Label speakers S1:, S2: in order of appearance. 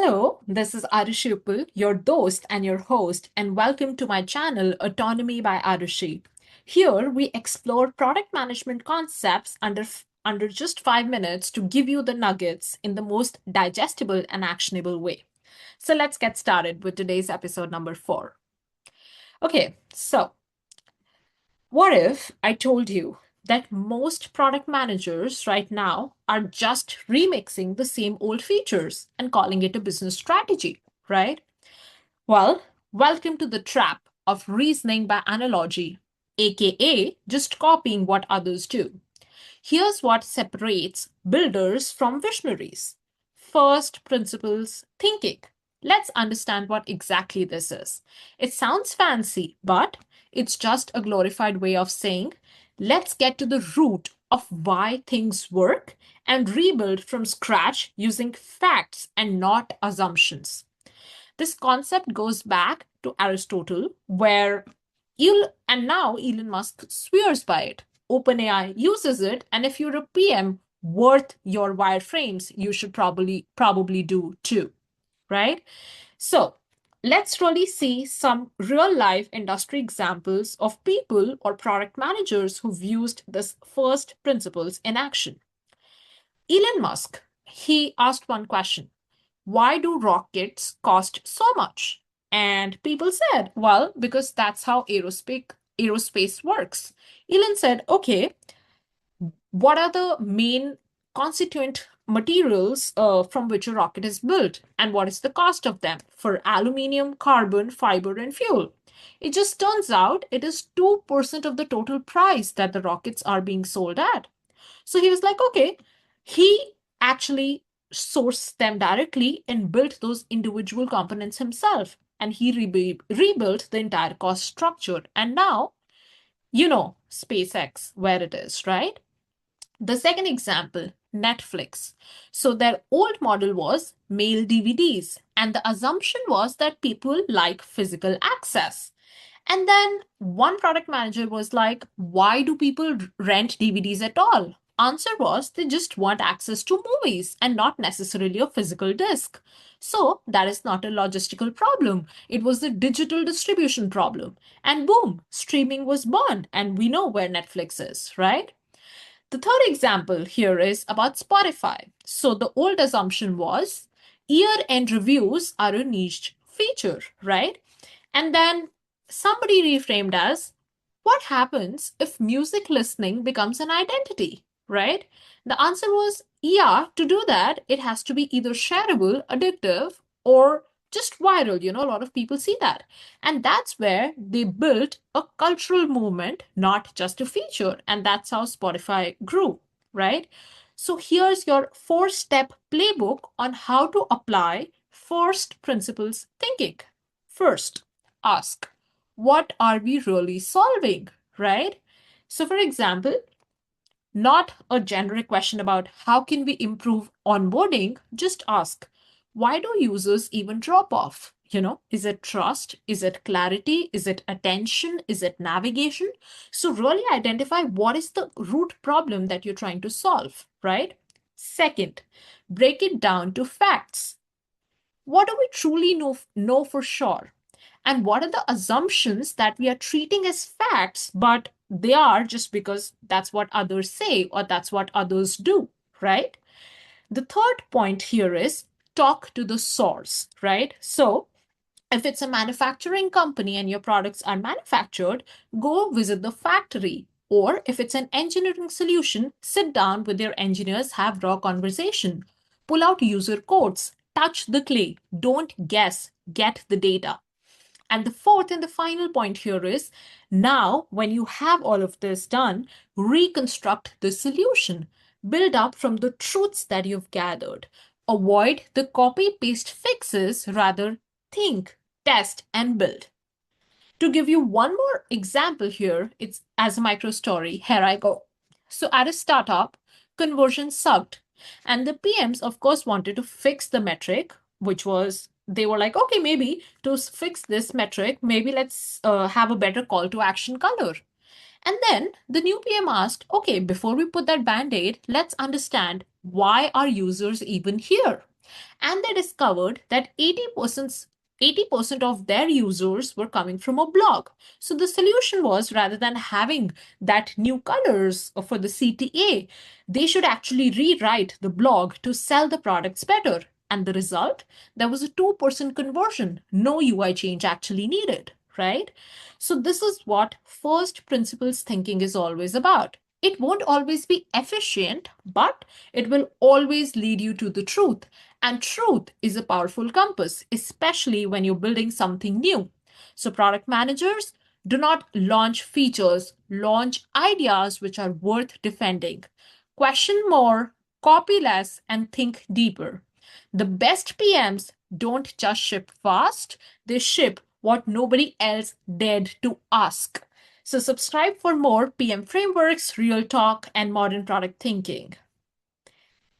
S1: Hello, this is Arushi, your host and your host, and welcome to my channel Autonomy by Arushi. Here we explore product management concepts under just 5 minutes to give you the nuggets in the most digestible and actionable way. So let's get started with today's episode number 4. Okay, so what if I told you that most product managers right now are just remixing the same old features and calling it a business strategy, right? Well, welcome to the trap of reasoning by analogy, aka just copying what others do. Here's what separates builders from visionaries. First principles thinking. Let's understand what exactly this is. It sounds fancy, but it's just a glorified way of saying, let's get to the root of why things work and rebuild from scratch using facts and not assumptions. This concept goes back to Aristotle, where and now Elon Musk swears by it. OpenAI uses it, and if you're a PM worth your wireframes, you should probably do too, right? So let's really see some real life industry examples of people or product managers who've used this first principles in action. Elon Musk, he asked one question: why do rockets cost so much? And people said, well, because that's how aerospace works. Elon said, okay, what are the main constituent materials from which a rocket is built? And what is the cost of them for aluminium, carbon, fiber, and fuel? It just turns out it is 2% of the total price that the rockets are being sold at. So he was like, okay, he actually sourced them directly and built those individual components himself. And he rebuilt the entire cost structure. And now, SpaceX, where it is, right? The second example, Netflix. So their old model was mail DVDs, and the assumption was that people like physical access. And then one product manager was like, why do people rent DVDs at all? Answer was they just want access to movies and not necessarily a physical disc. So that is not a logistical problem. It was the digital distribution problem. And boom, streaming was born. And we know where Netflix is, right? The third example here is about Spotify. So the old assumption was year-end reviews are a niche feature, right? And then somebody reframed as what happens if music listening becomes an identity, right? The answer was yeah, to do that, it has to be either shareable, addictive, or just viral. A lot of people see that. And that's where they built a cultural movement, not just a feature. And that's how Spotify grew, right? So here's your 4-step playbook on how to apply first principles thinking. First, ask, what are we really solving, right? So, for example, not a generic question about how can we improve onboarding, just ask, why do users even drop off? Is it trust? Is it clarity? Is it attention? Is it navigation? So, really identify what is the root problem that you're trying to solve, right? Second, break it down to facts. What do we truly know for sure? And what are the assumptions that we are treating as facts, but they are just because that's what others say or that's what others do, right? The third point here is talk to the source, right? So if it's a manufacturing company and your products are manufactured, go visit the factory. Or if it's an engineering solution, sit down with your engineers, have raw conversation, pull out user codes, touch the clay, don't guess, get the data. And the fourth and the final point here is now, when you have all of this done, reconstruct the solution. Build up from the truths that you've gathered. Avoid the copy paste fixes, rather, think, test, and build. To give you one more example here, it's as a micro story. Here I go. So, at a startup, conversion sucked. And the PMs, of course, wanted to fix the metric, which was they were like, okay, maybe to fix this metric, maybe let's have a better call to action color. And then the new PM asked, okay, before we put that band aid, let's understand why are users even here? And they discovered that 80% of their users were coming from a blog. So the solution was, rather than having that new colors for the CTA, they should actually rewrite the blog to sell the products better. And the result? There was a 2% conversion. No UI change actually needed, right? So this is what first principles thinking is always about. It won't always be efficient, but it will always lead you to the truth. And truth is a powerful compass, especially when you're building something new. So, product managers, do not launch features, launch ideas which are worth defending. Question more, copy less, and think deeper. The best PMs don't just ship fast, they ship what nobody else dared to ask. So, subscribe for more PM frameworks, real talk, and modern product thinking.